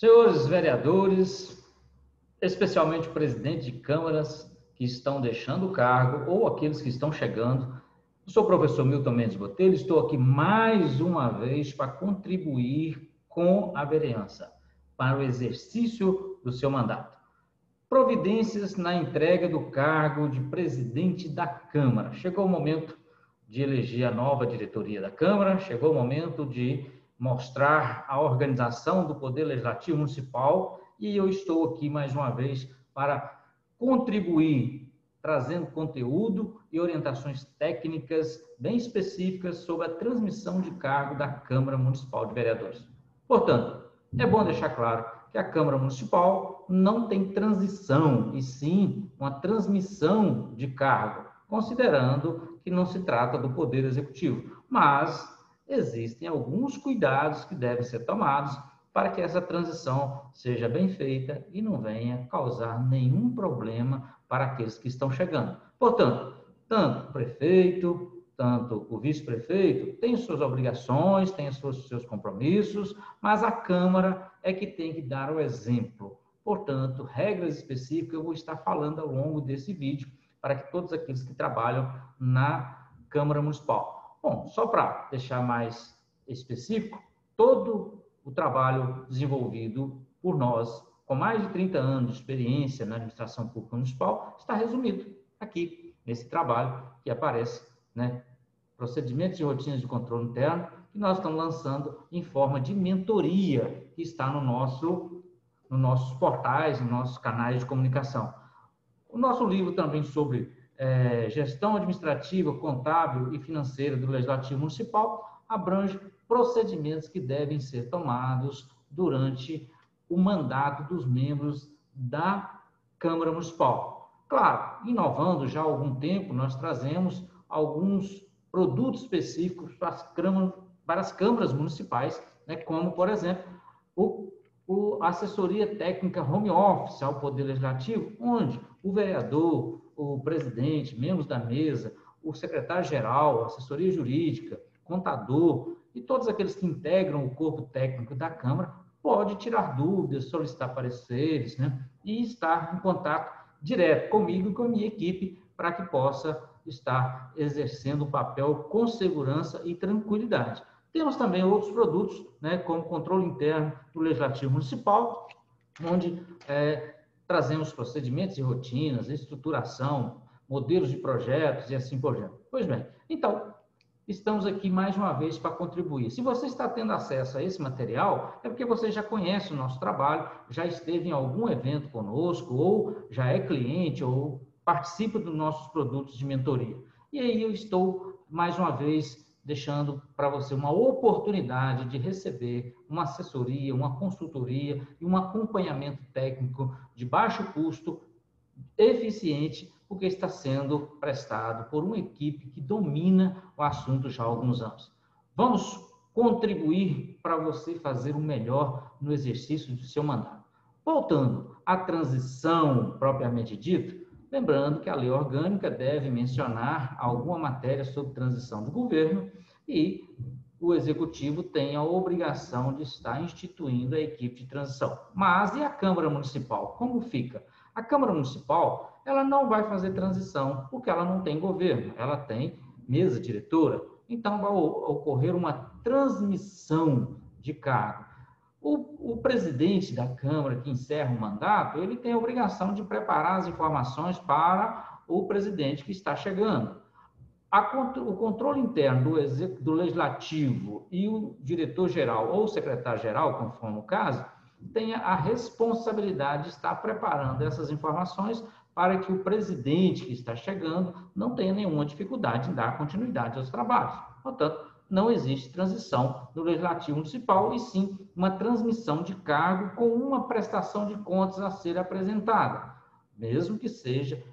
Senhores vereadores, especialmente o presidente de câmaras que estão deixando o cargo ou aqueles que estão chegando, eu sou o professor Milton Mendes Botelho, estou aqui mais uma vez para contribuir com a vereança, para o exercício do seu mandato. Providências na entrega do cargo de presidente da Câmara. Chegou o momento de eleger a nova diretoria da Câmara, chegou o momento de mostrar a organização do Poder Legislativo Municipal e eu estou aqui mais uma vez para contribuir, trazendo conteúdo e orientações técnicas bem específicas sobre a transmissão de cargo da Câmara Municipal de Vereadores. Portanto, é bom deixar claro que a Câmara Municipal não tem transição, e sim uma transmissão de cargo, considerando que não se trata do Poder Executivo, mas existem alguns cuidados que devem ser tomados para que essa transição seja bem feita e não venha causar nenhum problema para aqueles que estão chegando. Portanto, tanto o prefeito, tanto o vice-prefeito tem suas obrigações, tem seus compromissos, mas a Câmara é que tem que dar o exemplo. Portanto, regras específicas eu vou estar falando ao longo desse vídeo para que todos aqueles que trabalham na Câmara Municipal. Bom, só para deixar mais específico, todo o trabalho desenvolvido por nós, com mais de 30 anos de experiência na administração pública municipal, está resumido aqui, nesse trabalho que aparece, procedimentos e rotinas de controle interno, que nós estamos lançando em forma de mentoria, que está nos nossos portais, nos nossos canais de comunicação. O nosso livro também sobre gestão administrativa, contábil e financeira do Legislativo Municipal abrange procedimentos que devem ser tomados durante o mandato dos membros da Câmara Municipal. Claro, inovando já há algum tempo, nós trazemos alguns produtos específicos para as câmaras municipais, como, por exemplo, a assessoria técnica home office ao Poder Legislativo, onde o vereador, o presidente, membros da mesa, o secretário-geral, assessoria jurídica, contador e todos aqueles que integram o corpo técnico da Câmara pode tirar dúvidas, solicitar pareceres, e estar em contato direto comigo e com a minha equipe para que possa estar exercendo o papel com segurança e tranquilidade. Temos também outros produtos, como controle interno do Legislativo Municipal, onde trazemos procedimentos e rotinas, estruturação, modelos de projetos e assim por diante. Pois bem, então, estamos aqui mais uma vez para contribuir. Se você está tendo acesso a esse material, é porque você já conhece o nosso trabalho, já esteve em algum evento conosco, ou já é cliente, ou participa dos nossos produtos de mentoria. E aí eu estou, mais uma vez, deixando para você uma oportunidade de receber uma assessoria, uma consultoria e um acompanhamento técnico de baixo custo, eficiente, porque está sendo prestado por uma equipe que domina o assunto já há alguns anos. Vamos contribuir para você fazer o melhor no exercício do seu mandato. Voltando à transição propriamente dita, lembrando que a lei orgânica deve mencionar alguma matéria sobre transição do governo e o executivo tem a obrigação de estar instituindo a equipe de transição. Mas e a Câmara Municipal? Como fica? A Câmara Municipal, ela não vai fazer transição, porque ela não tem governo, ela tem mesa diretora, então vai ocorrer uma transmissão de cargo. O presidente da Câmara, que encerra o mandato, ele tem a obrigação de preparar as informações para o presidente que está chegando. O controle interno do Legislativo e o diretor-geral ou o secretário-geral, conforme o caso, tem a responsabilidade de estar preparando essas informações para que o presidente que está chegando não tenha nenhuma dificuldade em dar continuidade aos trabalhos. Portanto, não existe transição no Legislativo Municipal, e sim uma transmissão de cargo com uma prestação de contas a ser apresentada, mesmo que seja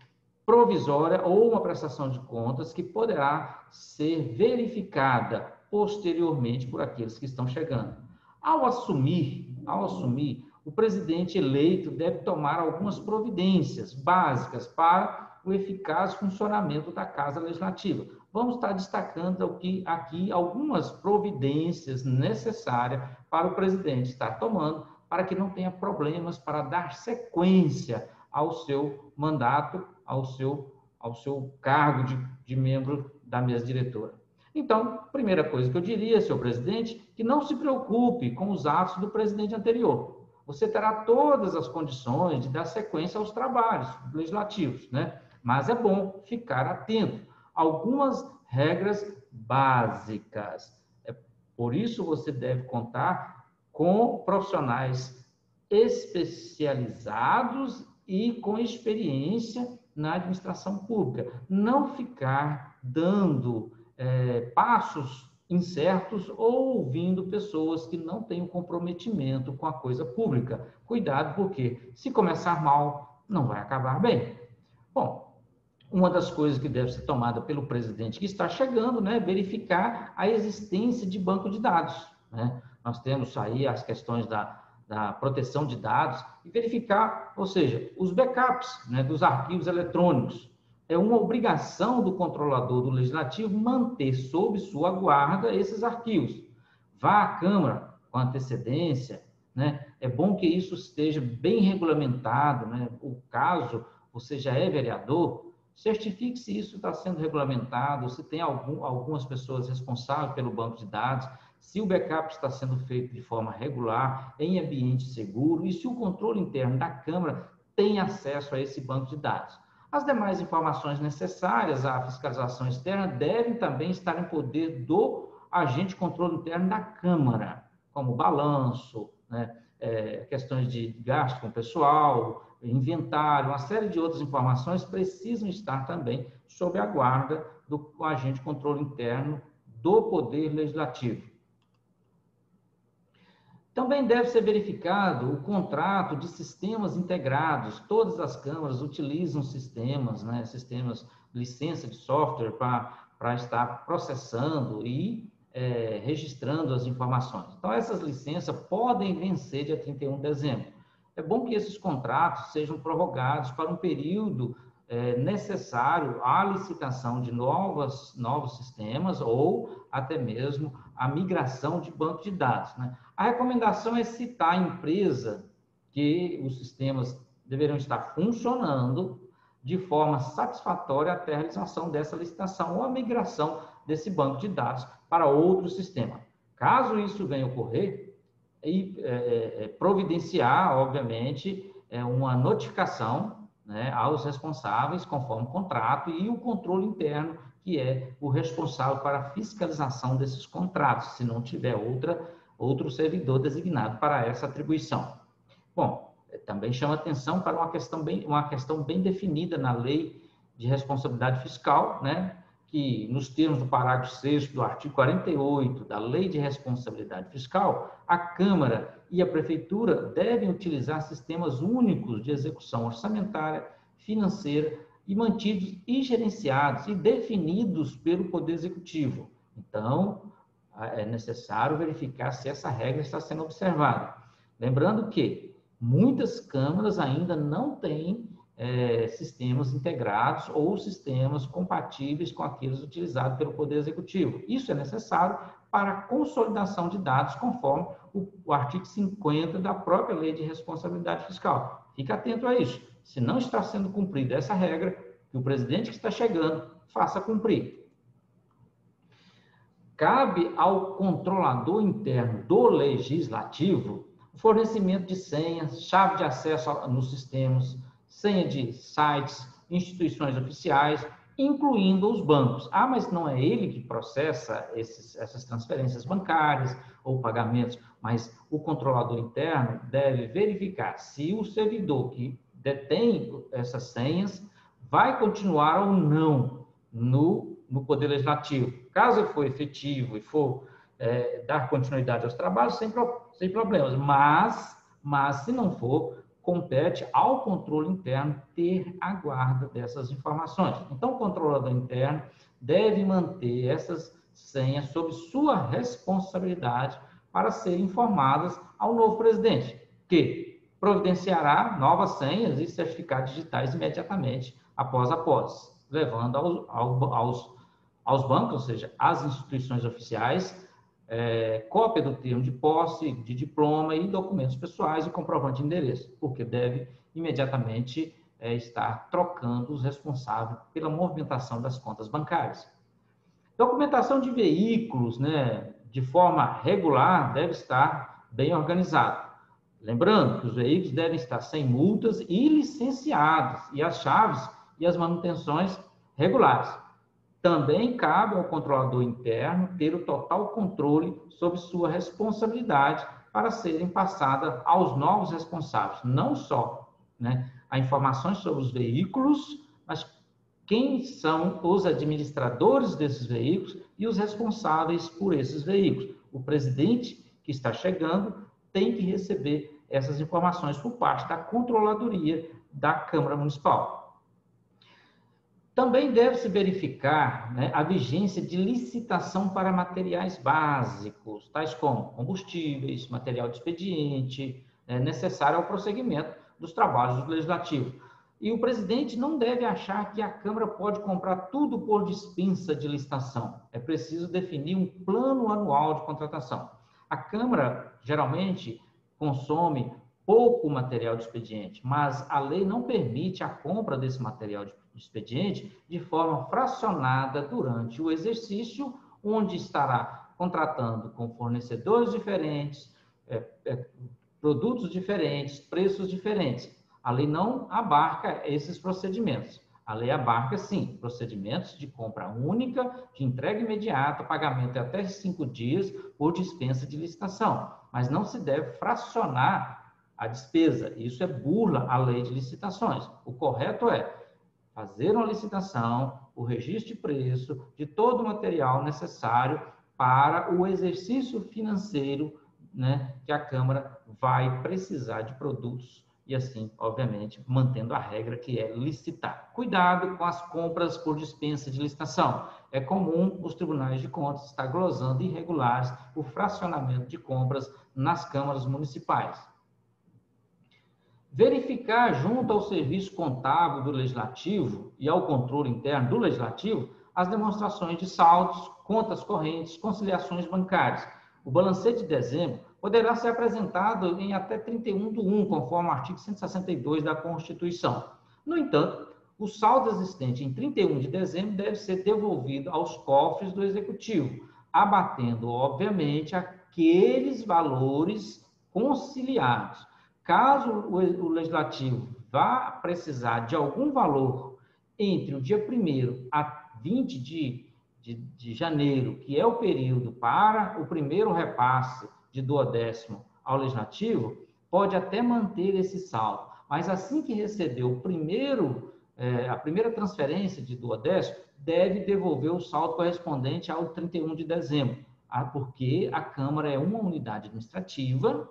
provisória ou uma prestação de contas que poderá ser verificada posteriormente por aqueles que estão chegando. Ao assumir, o presidente eleito deve tomar algumas providências básicas para o eficaz funcionamento da Casa Legislativa. Vamos estar destacando aqui algumas providências necessárias para o presidente estar tomando para que não tenha problemas para dar sequência ao seu mandato, ao seu cargo de membro da mesa diretora. Então, primeira coisa que eu diria, senhor presidente, que não se preocupe com os atos do presidente anterior. Você terá todas as condições de dar sequência aos trabalhos legislativos, né? Mas é bom ficar atento a algumas regras básicas. Por isso, você deve contar com profissionais especializados e com experiência na administração pública. Não ficar dando passos incertos ou ouvindo pessoas que não têm um comprometimento com a coisa pública. Cuidado, porque se começar mal, não vai acabar bem. Bom, uma das coisas que deve ser tomada pelo presidente que está chegando, né, é verificar a existência de banco de dados, né? Nós temos aí as questões da proteção de dados e verificar, ou seja, os backups, né, dos arquivos eletrônicos. É uma obrigação do controlador do legislativo manter sob sua guarda esses arquivos. Vá à Câmara com antecedência, né? É bom que isso esteja bem regulamentado, né? O caso você já é vereador, certifique se isso está sendo regulamentado, se tem algumas pessoas responsáveis pelo banco de dados, se o backup está sendo feito de forma regular, em ambiente seguro, e se o controle interno da Câmara tem acesso a esse banco de dados. As demais informações necessárias à fiscalização externa devem também estar em poder do agente de controle interno da Câmara, como balanço, né, questões de gasto com pessoal, inventário, uma série de outras informações precisam estar também sob a guarda do agente de controle interno do Poder Legislativo. Também deve ser verificado o contrato de sistemas integrados. Todas as câmaras utilizam sistemas, né, sistemas, licença de software para estar processando e registrando as informações. Então, essas licenças podem vencer dia 31 de dezembro. É bom que esses contratos sejam prorrogados para um período necessário à licitação de novos sistemas ou até mesmo a migração de banco de dados, né? A recomendação é citar a empresa que os sistemas deverão estar funcionando de forma satisfatória até a realização dessa licitação ou a migração desse banco de dados para outro sistema. Caso isso venha a ocorrer, providenciar, obviamente, uma notificação, né, aos responsáveis, conforme o contrato, e o controle interno, que é o responsável para a fiscalização desses contratos, se não tiver outro servidor designado para essa atribuição. Bom, também chama atenção para uma questão bem definida na Lei de Responsabilidade Fiscal, né, que nos termos do parágrafo 6º do artigo 48 da Lei de Responsabilidade Fiscal, a Câmara e a Prefeitura devem utilizar sistemas únicos de execução orçamentária, financeira e mantidos e gerenciados e definidos pelo Poder Executivo. Então, é necessário verificar se essa regra está sendo observada. Lembrando que muitas câmaras ainda não têm sistemas integrados ou sistemas compatíveis com aqueles utilizados pelo Poder Executivo. Isso é necessário para a consolidação de dados, conforme o artigo 50 da própria Lei de Responsabilidade Fiscal. Fique atento a isso. Se não está sendo cumprida essa regra, que o presidente que está chegando faça cumprir. Cabe ao controlador interno do Legislativo o fornecimento de senhas, chave de acesso nos sistemas, senha de sites, instituições oficiais, incluindo os bancos. Ah, mas não é ele que processa essas transferências bancárias ou pagamentos, mas o controlador interno deve verificar se o servidor que detém essas senhas vai continuar ou não no Poder Legislativo. Caso for efetivo e for dar continuidade aos trabalhos, sem problemas, mas se não for, compete ao controle interno ter a guarda dessas informações. Então, o controlador interno deve manter essas senhas sob sua responsabilidade para serem informadas ao novo presidente, que providenciará novas senhas e certificados digitais imediatamente após a posse, levando aos bancos, ou seja, às instituições oficiais, cópia do termo de posse, de diploma e documentos pessoais e comprovante de endereço, porque deve imediatamente estar trocando os responsáveis pela movimentação das contas bancárias. Documentação de veículos, né, de forma regular, deve estar bem organizado. Lembrando que os veículos devem estar sem multas e licenciados, e as chaves e as manutenções regulares. Também cabe ao controlador interno ter o total controle sobre sua responsabilidade para serem passadas aos novos responsáveis, não só, né, a informações sobre os veículos, mas quem são os administradores desses veículos e os responsáveis por esses veículos. O presidente que está chegando tem que receber essas informações por parte da controladoria da Câmara Municipal. Também deve-se verificar, né, a vigência de licitação para materiais básicos, tais como combustíveis, material de expediente, necessário ao prosseguimento dos trabalhos do Legislativo. E o presidente não deve achar que a Câmara pode comprar tudo por dispensa de licitação. É preciso definir um plano anual de contratação. A Câmara, geralmente, consome pouco material de expediente, mas a lei não permite a compra desse material de expediente de forma fracionada durante o exercício, onde estará contratando com fornecedores diferentes, produtos diferentes, preços diferentes. A lei não abarca esses procedimentos. A lei abarca, sim, procedimentos de compra única, de entrega imediata, pagamento até 5 dias por dispensa de licitação. Mas não se deve fracionar a despesa. Isso é burla à lei de licitações. O correto é fazer uma licitação, o registro de preço de todo o material necessário para o exercício financeiro, né, que a Câmara vai precisar de produtos e assim, obviamente, mantendo a regra que é licitar. Cuidado com as compras por dispensa de licitação. É comum os tribunais de contas estar glosando irregulares o fracionamento de compras nas câmaras municipais. Verificar junto ao serviço contábil do Legislativo e ao controle interno do Legislativo as demonstrações de saldos, contas correntes, conciliações bancárias. O balancete de dezembro poderá ser apresentado em até 31/1, conforme o artigo 162 da Constituição. No entanto, o saldo existente em 31 de dezembro deve ser devolvido aos cofres do Executivo, abatendo, obviamente, aqueles valores conciliados. Caso o Legislativo vá precisar de algum valor entre o dia 1º a 20 de janeiro, que é o período para o primeiro repasse de duodécimo ao Legislativo, pode até manter esse saldo, mas assim que receber a primeira transferência de duodécimo, deve devolver o saldo correspondente ao 31 de dezembro, porque a Câmara é uma unidade administrativa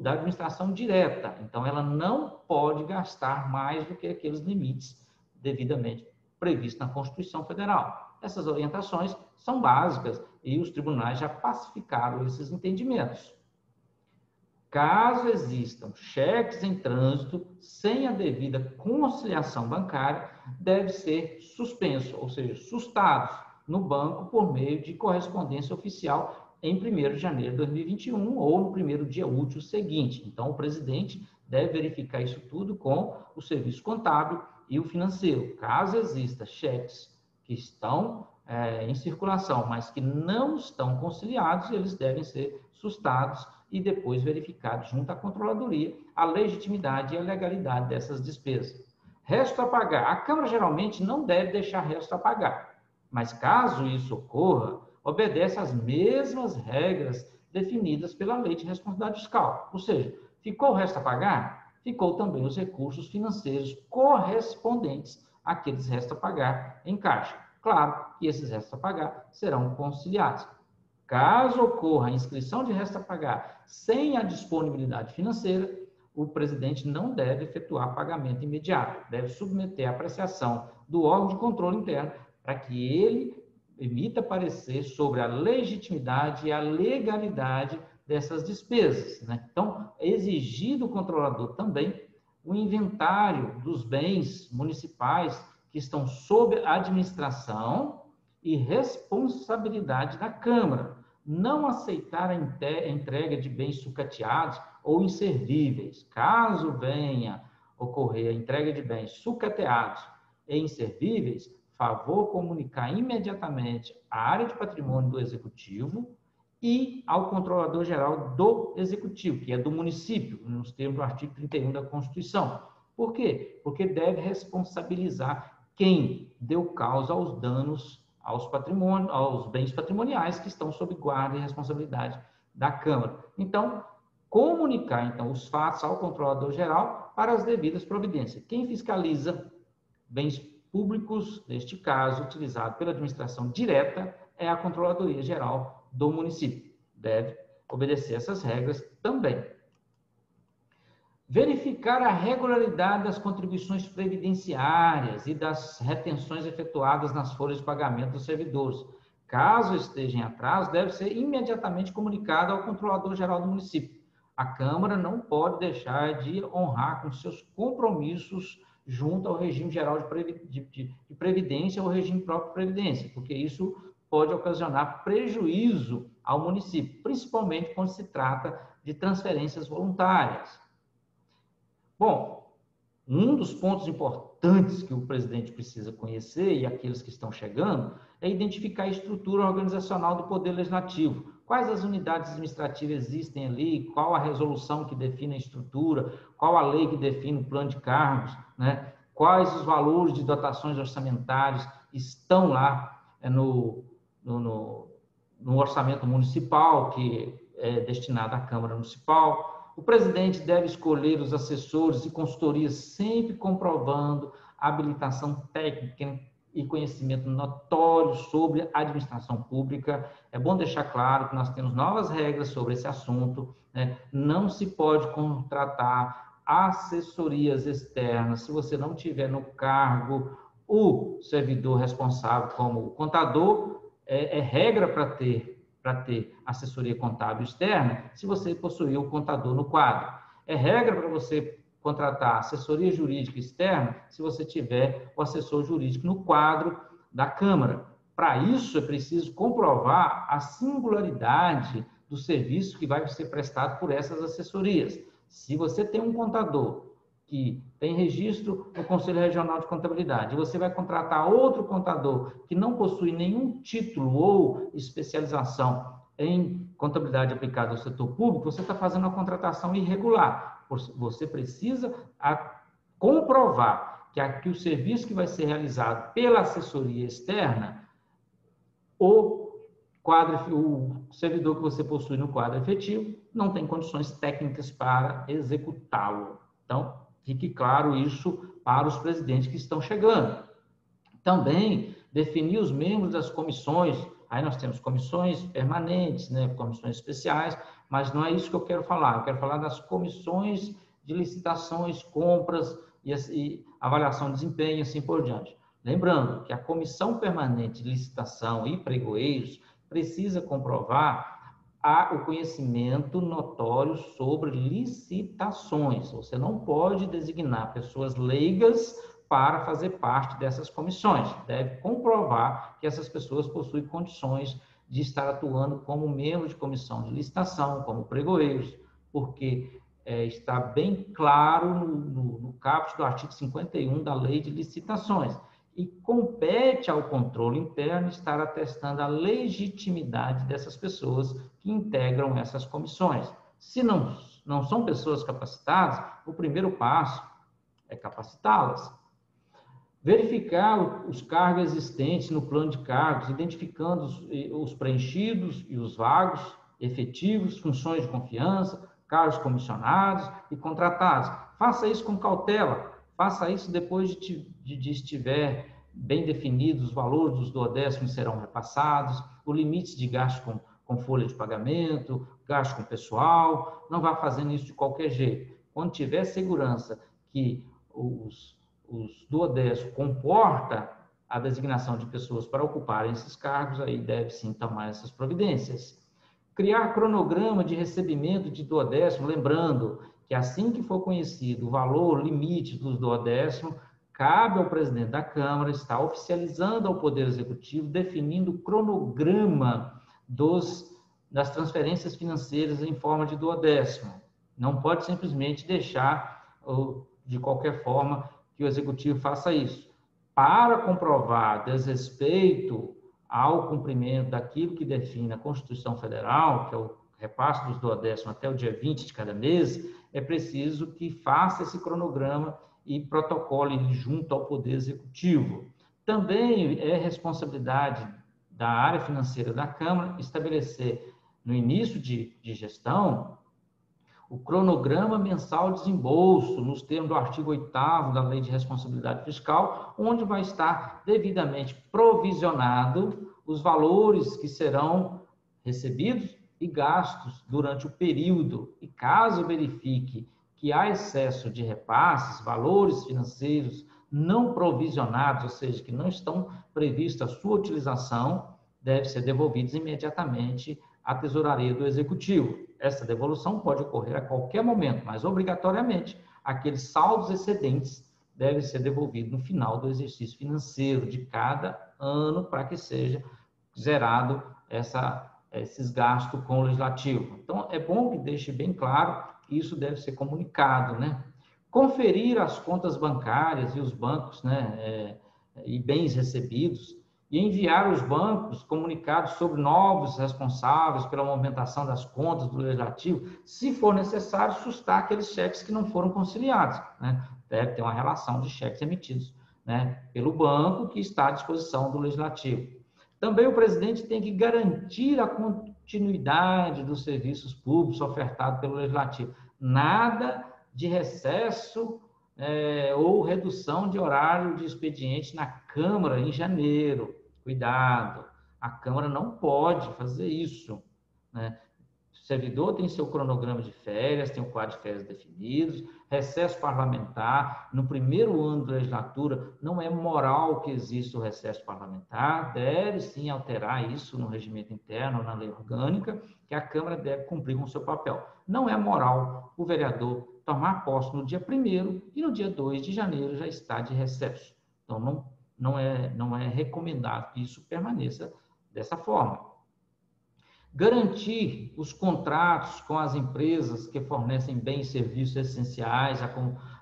da administração direta, então ela não pode gastar mais do que aqueles limites devidamente previstos na Constituição Federal. Essas orientações são básicas e os tribunais já pacificaram esses entendimentos. Caso existam cheques em trânsito sem a devida conciliação bancária, deve ser suspenso, ou seja, sustados no banco por meio de correspondência oficial em 1º de janeiro de 2021 ou no primeiro dia útil seguinte. Então, o presidente deve verificar isso tudo com o serviço contábil e o financeiro. Caso exista cheques que estão em circulação, mas que não estão conciliados, eles devem ser sustados e depois verificados junto à controladoria a legitimidade e a legalidade dessas despesas. Resto a pagar. A Câmara geralmente não deve deixar resto a pagar, mas caso isso ocorra, obedece às mesmas regras definidas pela Lei de Responsabilidade Fiscal. Ou seja, ficou o resto a pagar? Ficou também os recursos financeiros correspondentes àqueles restos a pagar em caixa. Claro que esses restos a pagar serão conciliados. Caso ocorra a inscrição de resto a pagar sem a disponibilidade financeira, o presidente não deve efetuar pagamento imediato, deve submeter a apreciação do órgão de controle interno para que ele emita parecer sobre a legitimidade e a legalidade dessas despesas, né? Então, é exigir do controlador também o inventário dos bens municipais que estão sob administração e responsabilidade da Câmara, não aceitar a entrega de bens sucateados ou inservíveis. Caso venha ocorrer a entrega de bens sucateados e inservíveis, favor comunicar imediatamente à área de patrimônio do Executivo e ao Controlador-Geral do Executivo, que é do município, nos termos do artigo 31 da Constituição. Por quê? Porque deve responsabilizar quem deu causa aos danos aos bens patrimoniais que estão sob guarda e responsabilidade da Câmara. Então, comunicar os fatos ao Controlador-Geral para as devidas providências. Quem fiscaliza bens públicos, neste caso, utilizado pela administração direta, é a Controladoria Geral do município. Deve obedecer essas regras também. Verificar a regularidade das contribuições previdenciárias e das retenções efetuadas nas folhas de pagamento dos servidores. Caso esteja em atraso, deve ser imediatamente comunicado ao Controlador-Geral do município. A Câmara não pode deixar de honrar com seus compromissos junto ao regime geral de previdência ou regime próprio de previdência, porque isso pode ocasionar prejuízo ao município, principalmente quando se trata de transferências voluntárias. Bom, um dos pontos importantes que o presidente precisa conhecer, e aqueles que estão chegando, é identificar a estrutura organizacional do Poder Legislativo. Quais as unidades administrativas existem ali, qual a resolução que define a estrutura, qual a lei que define o plano de cargos, né? Quais os valores de dotações orçamentárias estão lá no orçamento municipal, que é destinado à Câmara Municipal. O presidente deve escolher os assessores e consultorias, sempre comprovando a habilitação técnica e conhecimento notório sobre a administração pública. É bom deixar claro que nós temos novas regras sobre esse assunto, né? Não se pode contratar assessorias externas se você não tiver no cargo o servidor responsável como contador. É regra para ter assessoria contábil externa se você possuir o contador no quadro. É regra para você contratar assessoria jurídica externa se você tiver o assessor jurídico no quadro da Câmara. Para isso, é preciso comprovar a singularidade do serviço que vai ser prestado por essas assessorias. Se você tem um contador que tem registro no Conselho Regional de Contabilidade, você vai contratar outro contador que não possui nenhum título ou especialização em contabilidade aplicada ao setor público, você está fazendo uma contratação irregular. Você precisa comprovar que o serviço que vai ser realizado pela assessoria externa, o servidor que você possui no quadro efetivo não tem condições técnicas para executá-lo. Então, fique claro isso para os presidentes que estão chegando. Também definir os membros das comissões. Aí nós temos comissões permanentes, né, comissões especiais, mas não é isso que eu quero falar. Eu quero falar das comissões de licitações, compras e avaliação de desempenho e assim por diante. Lembrando que a comissão permanente de licitação e pregoeiros precisa comprovar o conhecimento notório sobre licitações. Você não pode designar pessoas leigas para fazer parte dessas comissões. Deve comprovar que essas pessoas possuem condições de estar atuando como membro de comissão de licitação, como pregoeiros, porque está bem claro no caput do artigo 51 da Lei de Licitações. E compete ao controle interno estar atestando a legitimidade dessas pessoas que integram essas comissões. Se não são pessoas capacitadas, o primeiro passo é capacitá-las. Verificar os cargos existentes no plano de cargos, identificando os preenchidos e os vagos, efetivos, funções de confiança, cargos comissionados e contratados. Faça isso com cautela. Faça isso depois de estiver bem definidos os valores dos duodécimos serão repassados, o limite de gasto com folha de pagamento, gasto com pessoal. Não vá fazendo isso de qualquer jeito. Quando tiver segurança que os duodécimos comporta a designação de pessoas para ocuparem esses cargos, aí deve sim tomar essas providências. Criar cronograma de recebimento de duodécimo, lembrando que assim que for conhecido o valor limite dos duodécimos, cabe ao presidente da Câmara estar oficializando ao Poder Executivo, definindo o cronograma dos das transferências financeiras em forma de duodécimo. Não pode simplesmente deixar, de qualquer forma, que o Executivo faça isso. Para comprovar desrespeito ao cumprimento daquilo que define a Constituição Federal, que é o repasse dos duodécimos até o dia 20 de cada mês, é preciso que faça esse cronograma e protocole junto ao Poder Executivo. Também é responsabilidade da área financeira da Câmara estabelecer, no início de gestão, o cronograma mensal de desembolso, nos termos do artigo 8º da Lei de Responsabilidade Fiscal, onde vai estar devidamente provisionado os valores que serão recebidos e gastos durante o período. E caso verifique que há excesso de repasses, valores financeiros não provisionados, ou seja, que não estão previstos a sua utilização, deve ser devolvidos imediatamente à tesouraria do Executivo. Essa devolução pode ocorrer a qualquer momento, mas obrigatoriamente aqueles saldos excedentes devem ser devolvidos no final do exercício financeiro de cada ano para que seja zerado esses gastos com o Legislativo. Então, é bom que deixe bem claro que isso deve ser comunicado, né? Conferir as contas bancárias e os bancos, né, e bens recebidos, e enviar aos bancos comunicados sobre novos responsáveis pela movimentação das contas do Legislativo, se for necessário, sustar aqueles cheques que não foram conciliados, né? Deve ter uma relação de cheques emitidos, né, pelo banco que está à disposição do Legislativo. Também o presidente tem que garantir a continuidade dos serviços públicos ofertados pelo Legislativo. Nada de recesso ou redução de horário de expediente na Câmara em janeiro. Cuidado, a Câmara não pode fazer isso, né? O servidor tem seu cronograma de férias, tem o quadro de férias definidos, recesso parlamentar. No primeiro ano da legislatura, não é moral que exista o recesso parlamentar, deve sim alterar isso no regimento interno, na lei orgânica, que a Câmara deve cumprir com o seu papel. Não é moral o vereador tomar posse no dia 1º e no dia 2 de janeiro já está de recesso. Então, não é recomendável que isso permaneça dessa forma. Garantir os contratos com as empresas que fornecem bens e serviços essenciais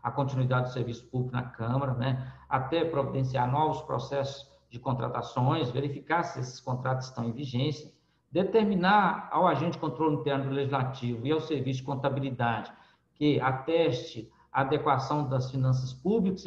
à continuidade do serviço público na Câmara, né? Até providenciar novos processos de contratações, verificar se esses contratos estão em vigência, determinar ao agente de controle interno do Legislativo e ao serviço de contabilidade que ateste a adequação das finanças públicas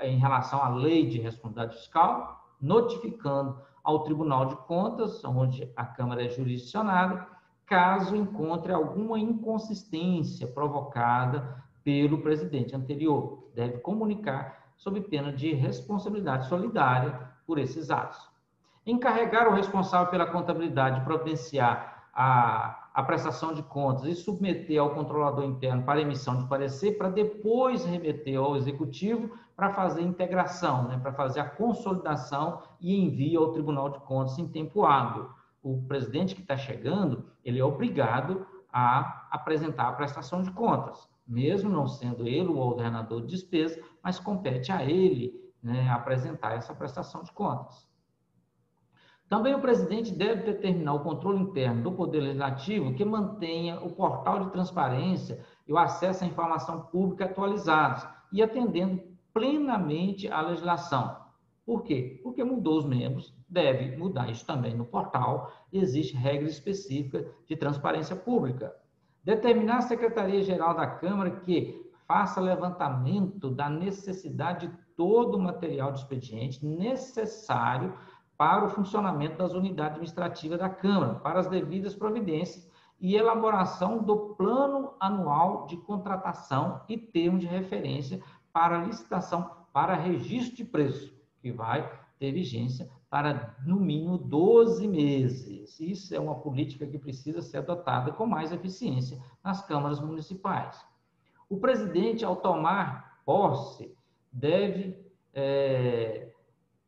em relação à lei de responsabilidade fiscal, notificando ao Tribunal de Contas, onde a Câmara é jurisdicionada, caso encontre alguma inconsistência provocada pelo presidente anterior. Deve comunicar sob pena de responsabilidade solidária por esses atos. Encarregar o responsável pela contabilidade de providenciar a prestação de contas e submeter ao controlador interno para emissão de parecer, para depois remeter ao Executivo para fazer integração, né, para fazer a consolidação e envio ao Tribunal de Contas em tempo hábil. O presidente que está chegando, ele é obrigado a apresentar a prestação de contas, mesmo não sendo ele o ordenador de despesa, mas compete a ele, né, apresentar essa prestação de contas. Também o presidente deve determinar o controle interno do Poder Legislativo que mantenha o portal de transparência e o acesso à informação pública atualizados e atendendo plenamente à legislação. Por quê? Porque mudou os membros, deve mudar isso também no portal, existe regra específica de transparência pública. Determinar a Secretaria-Geral da Câmara que faça levantamento da necessidade de todo o material de expediente necessário para o funcionamento das unidades administrativas da Câmara, para as devidas providências e elaboração do plano anual de contratação e termo de referência para licitação para registro de preço, que vai ter vigência para, no mínimo, 12 meses. Isso é uma política que precisa ser adotada com mais eficiência nas câmaras municipais. O presidente, ao tomar posse, deve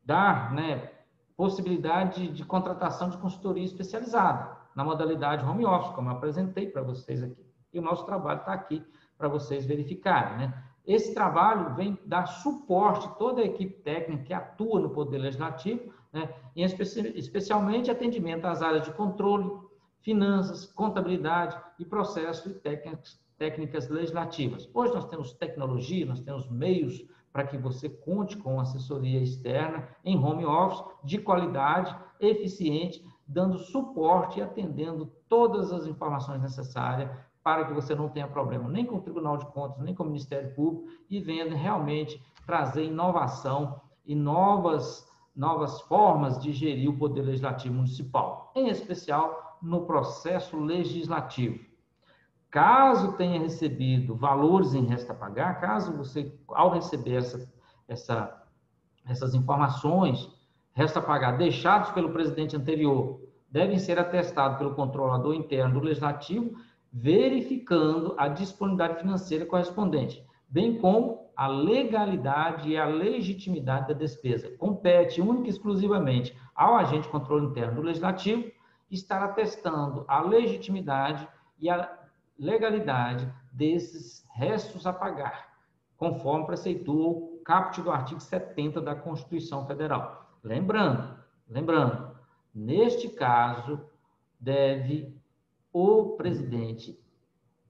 dar, né, possibilidade de contratação de consultoria especializada, na modalidade home office, como eu apresentei para vocês aqui. E o nosso trabalho está aqui para vocês verificarem, né? Esse trabalho vem dar suporte a toda a equipe técnica que atua no Poder Legislativo, né? E especialmente atendimento às áreas de controle, finanças, contabilidade e processo e técnicas legislativas. Hoje nós temos tecnologia, nós temos meios para que você conte com assessoria externa em home office, de qualidade, eficiente, dando suporte e atendendo todas as informações necessárias para que você não tenha problema nem com o Tribunal de Contas, nem com o Ministério Público e venha realmente trazer inovação e novas formas de gerir o Poder Legislativo Municipal, em especial no processo legislativo. Caso tenha recebido valores em resta a pagar, caso você, ao receber essas informações, resta a pagar, deixados pelo presidente anterior, devem ser atestados pelo controlador interno do Legislativo, verificando a disponibilidade financeira correspondente, bem como a legalidade e a legitimidade da despesa. Compete única e exclusivamente ao agente de controle interno do Legislativo estar atestando a legitimidade e a legalidade desses restos a pagar, conforme preceitua o caput do artigo 70 da Constituição Federal. Lembrando, neste caso, deve o presidente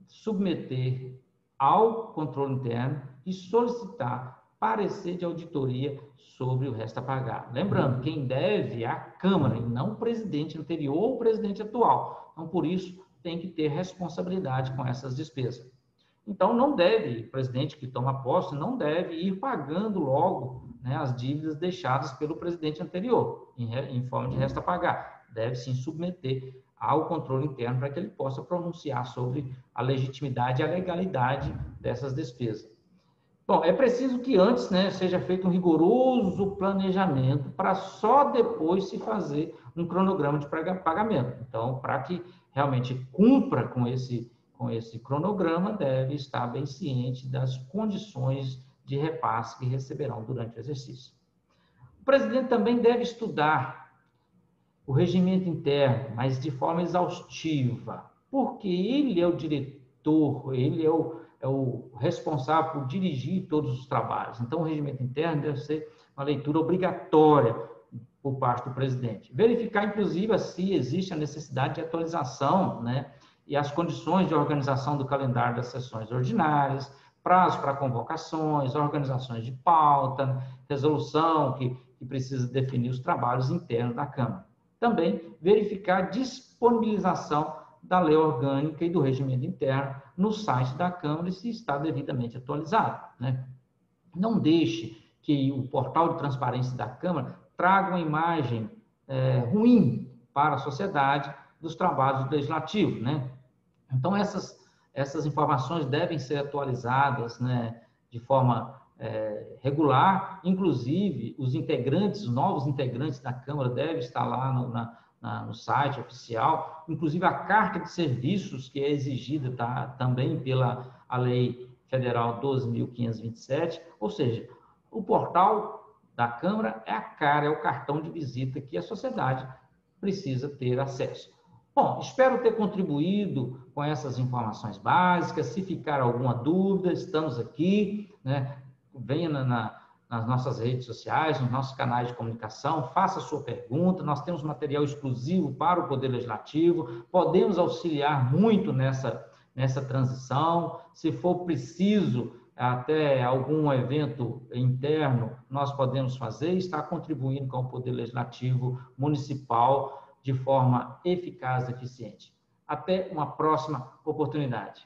submeter ao controle interno e solicitar parecer de auditoria sobre o resto a pagar. Lembrando, quem deve é a Câmara e não o presidente anterior ou o presidente atual. Então, por isso, tem que ter responsabilidade com essas despesas. Então, não deve, o presidente que toma posse, não deve ir pagando logo, né, as dívidas deixadas pelo presidente anterior, em forma de resto a pagar. Deve, sim, submeter ao controle interno para que ele possa pronunciar sobre a legitimidade e a legalidade dessas despesas. Bom, é preciso que antes, né, seja feito um rigoroso planejamento para só depois se fazer um cronograma de pagamento. Então, para que realmente cumpra com esse cronograma, deve estar bem ciente das condições de repasse que receberão durante o exercício. O presidente também deve estudar o regimento interno, mas de forma exaustiva, porque ele é o diretor, ele é o responsável por dirigir todos os trabalhos. Então, o regimento interno deve ser uma leitura obrigatória por parte do presidente. Verificar, inclusive, se existe a necessidade de atualização, né, e as condições de organização do calendário das sessões ordinárias, prazo para convocações, organizações de pauta, resolução que precisa definir os trabalhos internos da Câmara. Também verificar a disponibilização da lei orgânica e do regimento interno no site da Câmara e se está devidamente atualizado, né? Não deixe que o portal de transparência da Câmara traga uma imagem ruim para a sociedade dos trabalhos do Legislativo, né? Então, essas informações devem ser atualizadas, né, de forma regular, inclusive os novos integrantes da Câmara devem estar lá no site oficial, inclusive a carta de serviços que é exigida também pela a Lei Federal 12.527, ou seja, o portal da Câmara é a cara, é o cartão de visita que a sociedade precisa ter acesso. Bom, espero ter contribuído com essas informações básicas. Se ficar alguma dúvida, estamos aqui, né? Venha nas nossas redes sociais, nos nossos canais de comunicação, faça a sua pergunta. Nós temos material exclusivo para o Poder Legislativo, podemos auxiliar muito nessa transição. Se for preciso, até algum evento interno, nós podemos fazer e estar contribuindo com o Poder Legislativo Municipal de forma eficaz e eficiente. Até uma próxima oportunidade.